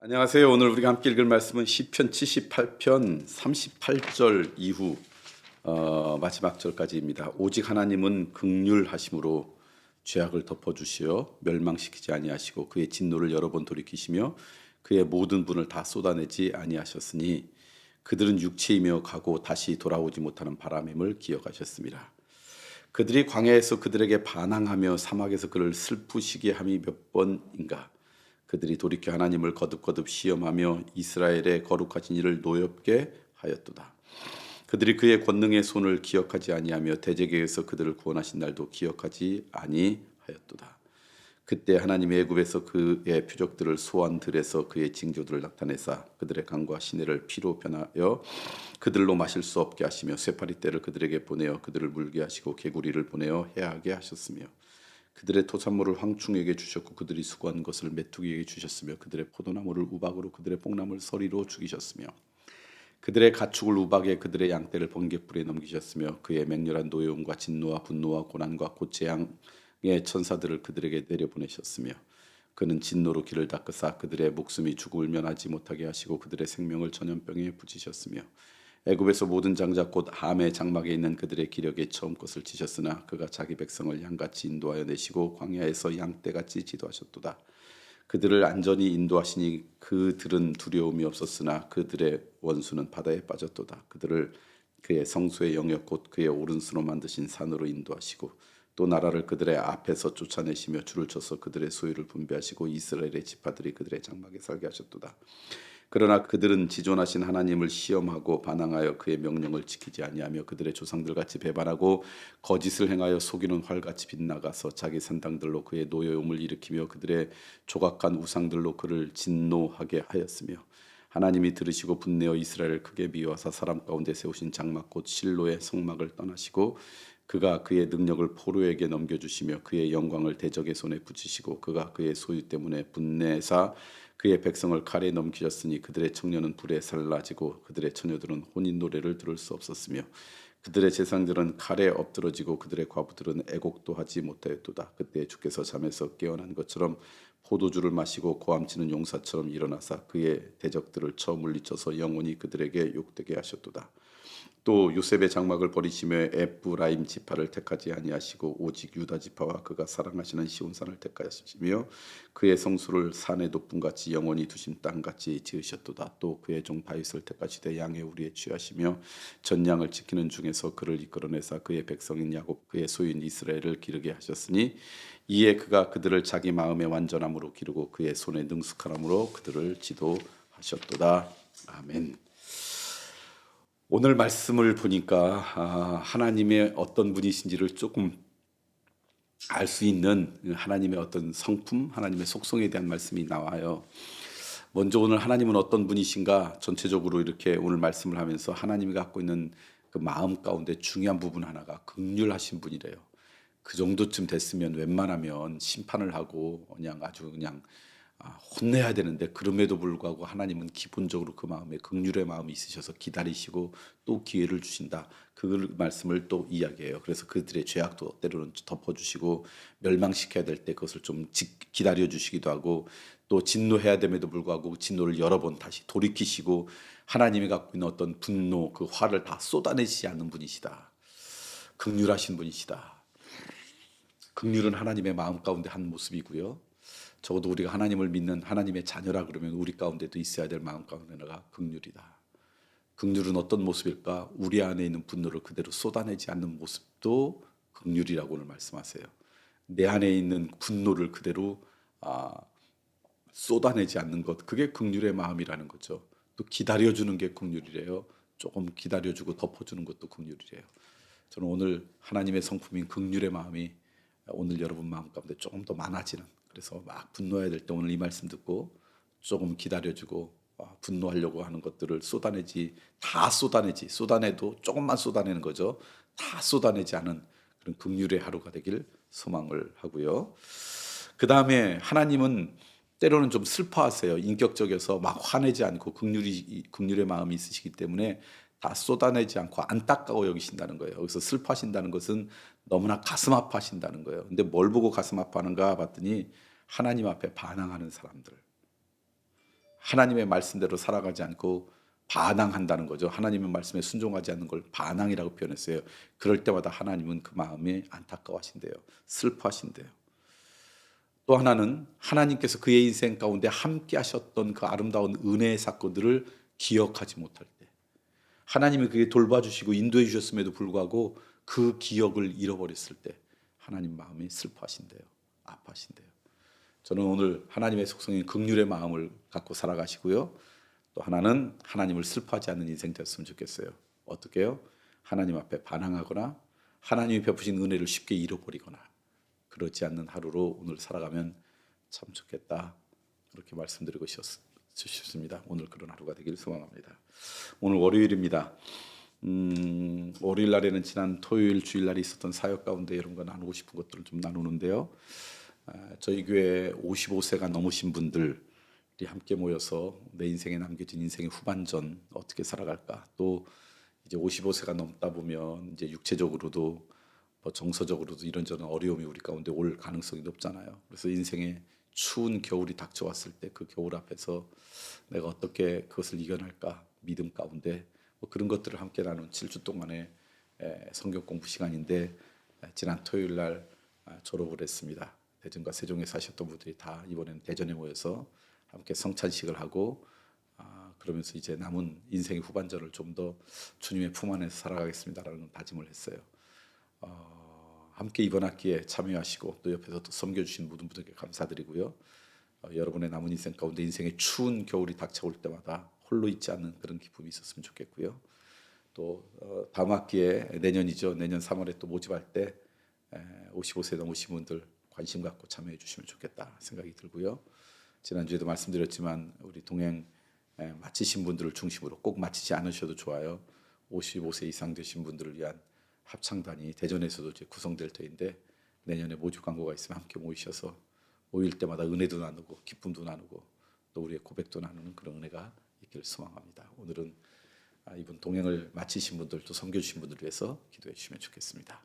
안녕하세요. 오늘 우리가 함께 읽을 말씀은 시편 78편 38절 이후 마지막 절까지입니다. 오직 하나님은 긍휼하심으로 죄악을 덮어주시어 멸망시키지 아니하시고 그의 진노를 여러 번 돌이키시며 그의 모든 분을 다 쏟아내지 아니하셨으니 그들은 육체이며 가고 다시 돌아오지 못하는 바람임을 기억하셨습니다. 그들이 광야에서 그들에게 반항하며 사막에서 그를 슬프시게 함이 몇 번인가. 그들이 돌이켜 하나님을 거듭거듭 시험하며 이스라엘의 거룩하신 이를 노엽게 하였도다. 그들이 그의 권능의 손을 기억하지 아니하며 대적에게서 그들을 구원하신 날도 기억하지 아니하였도다. 그때 하나님이 애굽에서 그의 표적들을 소환 들에서 그의 징조들을 나타내사 그들의 강과 시내를 피로 변하여 그들로 마실 수 없게 하시며 쇠파리 떼를 그들에게 보내어 그들을 물게 하시고 개구리를 보내어 해하게 하셨으며 그들의 토산물을 황충에게 주셨고 그들이 수고한 것을 메뚜기에게 주셨으며 그들의 포도나무를 우박으로 그들의 뽕나무를 서리로 죽이셨으며 그들의 가축을 우박에 그들의 양떼를 번갯불에 넘기셨으며 그의 맹렬한 노여움과 진노와 분노와 고난과 곧 재앙의 천사들을 그들에게 내려보내셨으며 그는 진노로 길을 닦으사 그들의 목숨이 죽음을 면하지 못하게 하시고 그들의 생명을 전염병에 붙이셨으며 애굽에서 모든 장자 곧 함의 장막에 있는 그들의 기력에 처음 것을 치셨으나 그가 자기 백성을 양같이 인도하여 내시고 광야에서 양떼같이 지도하셨도다. 그들을 안전히 인도하시니 그들은 두려움이 없었으나 그들의 원수는 바다에 빠졌도다. 그들을 그의 성소의 영역 곧 그의 오른손으로 만드신 산으로 인도하시고 또 나라를 그들의 앞에서 쫓아내시며 줄을 쳐서 그들의 소유를 분배하시고 이스라엘의 지파들이 그들의 장막에 살게 하셨도다. 그러나 그들은 지존하신 하나님을 시험하고 반항하여 그의 명령을 지키지 아니하며 그들의 조상들 같이 배반하고 거짓을 행하여 속이는 활같이 빗나가서 자기 산당들로 그의 노여움을 일으키며 그들의 조각한 우상들로 그를 진노하게 하였으며 하나님이 들으시고 분내어 이스라엘을 크게 미워하사 사람 가운데 세우신 장막 곧 실로의 성막을 떠나시고 그가 그의 능력을 포로에게 넘겨주시며 그의 영광을 대적의 손에 붙이시고 그가 그의 소유 때문에 분내사 그의 백성을 칼에 넘기셨으니 그들의 청년은 불에 살라지고 그들의 처녀들은 혼인 노래를 들을 수 없었으며 그들의 제상들은 칼에 엎드러지고 그들의 과부들은 애곡도 하지 못하였도다. 그때 주께서 잠에서 깨어난 것처럼 포도주를 마시고 고함치는 용사처럼 일어나사 그의 대적들을 쳐 물리쳐서 영원히 그들에게 욕되게 하셨도다. 또 요셉의 장막을 버리시며 에프라임 지파를 택하지 아니하시고 오직 유다 지파와 그가 사랑하시는 시온산을 택하시며 그의 성수를 산의 높음 같이 영원히 두신 땅 같이 지으셨도다. 또 그의 종 다윗을 택하시되 양의 우리에 취하시며 전양을 지키는 중에서 그를 이끌어내사 그의 백성인 야곱 그의 소유인 이스라엘을 기르게 하셨으니 이에 그가 그들을 자기 마음의 완전함으로 기르고 그의 손의 능숙함으로 그들을 지도하셨도다. 아멘. 오늘 말씀을 보니까 하나님의 어떤 분이신지를 조금 알 수 있는 하나님의 어떤 성품, 하나님의 속성에 대한 말씀이 나와요. 먼저 오늘 하나님은 어떤 분이신가 전체적으로 이렇게 오늘 말씀을 하면서 하나님이 갖고 있는 그 마음 가운데 중요한 부분 하나가 긍휼하신 분이래요. 그 정도쯤 됐으면 웬만하면 심판을 하고 그냥 아주 그냥 혼내야 되는데 그럼에도 불구하고 하나님은 기본적으로 그 마음에 긍휼의 마음이 있으셔서 기다리시고 또 기회를 주신다. 그 말씀을 또 이야기해요. 그래서 그들의 죄악도 때로는 덮어주시고 멸망시켜야 될 때 그것을 좀 기다려 주시기도 하고 또 진노해야 됨에도 불구하고 그 진노를 여러 번 다시 돌이키시고 하나님이 갖고 있는 어떤 분노 그 화를 다 쏟아내시지 않는 분이시다. 긍휼하신 분이시다. 긍휼은 하나님의 마음 가운데 한 모습이고요. 적어도 우리가 하나님을 믿는 하나님의 자녀라 그러면 우리 가운데도 있어야 될 마음 가운데가 긍휼이다. 긍휼은 어떤 모습일까? 우리 안에 있는 분노를 그대로 쏟아내지 않는 모습도 긍휼이라고 오늘 말씀하세요. 내 안에 있는 분노를 그대로 쏟아내지 않는 것, 그게 긍휼의 마음이라는 거죠. 또 기다려주는 게 긍휼이래요. 조금 기다려주고 덮어주는 것도 긍휼이래요. 저는 오늘 하나님의 성품인 긍휼의 마음이 오늘 여러분 마음 가운데 조금 더 많아지는, 그래서 막 분노해야 될 때 오늘 이 말씀 듣고 조금 기다려주고 분노하려고 하는 것들을 다 쏟아내도 조금만 쏟아내는 거죠. 다 쏟아내지 않은 그런 긍휼의 하루가 되길 소망을 하고요. 그 다음에 하나님은 때로는 좀 슬퍼하세요. 인격적이어서 막 화내지 않고 긍휼의 마음이 있으시기 때문에 다 쏟아내지 않고 안타까워 여기신다는 거예요. 여기서 슬퍼하신다는 것은 너무나 가슴 아파하신다는 거예요. 근데 뭘 보고 가슴 아파하는가 봤더니 하나님 앞에 반항하는 사람들, 하나님의 말씀대로 살아가지 않고 반항한다는 거죠. 하나님의 말씀에 순종하지 않는 걸 반항이라고 표현했어요. 그럴 때마다 하나님은 그 마음에 안타까워하신대요. 슬퍼하신대요. 또 하나는 하나님께서 그의 인생 가운데 함께 하셨던 그 아름다운 은혜의 사건들을 기억하지 못할 때, 하나님이 그게 돌봐주시고 인도해 주셨음에도 불구하고 그 기억을 잃어버렸을 때 하나님 마음이 슬퍼하신대요. 아파하신대요. 저는 오늘 하나님의 속성인 긍휼의 마음을 갖고 살아가시고요. 또 하나는 하나님을 슬퍼하지 않는 인생 됐으면 좋겠어요. 어떻게 해요? 하나님 앞에 반항하거나 하나님이 베푸신 은혜를 쉽게 잃어버리거나 그렇지 않는 하루로 오늘 살아가면 참 좋겠다. 그렇게 말씀드리고 싶습니다. 오늘 그런 하루가 되길 소망합니다. 오늘 월요일입니다. 월요일 날에는 지난 토요일 주일날에 있었던 사역 가운데 여러분과 나누고 싶은 것들을 좀 나누는데요. 저희 교회 55세가 넘으신 분들이 함께 모여서 내 인생에 남겨진 인생의 후반전 어떻게 살아갈까, 또 이제 55세가 넘다 보면 이제 육체적으로도 정서적으로도 이런저런 어려움이 우리 가운데 올 가능성이 높잖아요. 그래서 인생의 추운 겨울이 닥쳐왔을 때 그 겨울 앞에서 내가 어떻게 그것을 이겨낼까, 믿음 가운데 그런 것들을 함께 나눈 7주 동안의 성경 공부 시간인데, 지난 토요일 날 졸업을 했습니다. 대전과 세종에 사셨던 분들이 다 이번에는 대전에 모여서 함께 성찬식을 하고, 그러면서 이제 남은 인생의 후반전을 좀 더 주님의 품 안에서 살아가겠습니다라는 다짐을 했어요. 함께 이번 학기에 참여하시고 또 옆에서 또 섬겨주신 모든 분들께 감사드리고요. 여러분의 남은 인생 가운데 인생의 추운 겨울이 닥쳐올 때마다 홀로 있지 않는 그런 기쁨이 있었으면 좋겠고요. 또 다음 학기에 내년이죠. 내년 3월에 또 모집할 때 55세 넘으신 분들 관심 갖고 참여해 주시면 좋겠다 생각이 들고요. 지난주에도 말씀드렸지만 우리 동행 마치신 분들을 중심으로, 꼭 마치지 않으셔도 좋아요. 55세 이상 되신 분들을 위한 합창단이 대전에서도 이제 구성될 터인데, 내년에 모집 광고가 있으면 함께 모이셔서 모일 때마다 은혜도 나누고 기쁨도 나누고 또 우리의 고백도 나누는 그런 은혜가 있기를 소망합니다. 오늘은 이번 동행을 마치신 분들 또 섬겨주신 분들을 위해서 기도해 주시면 좋겠습니다.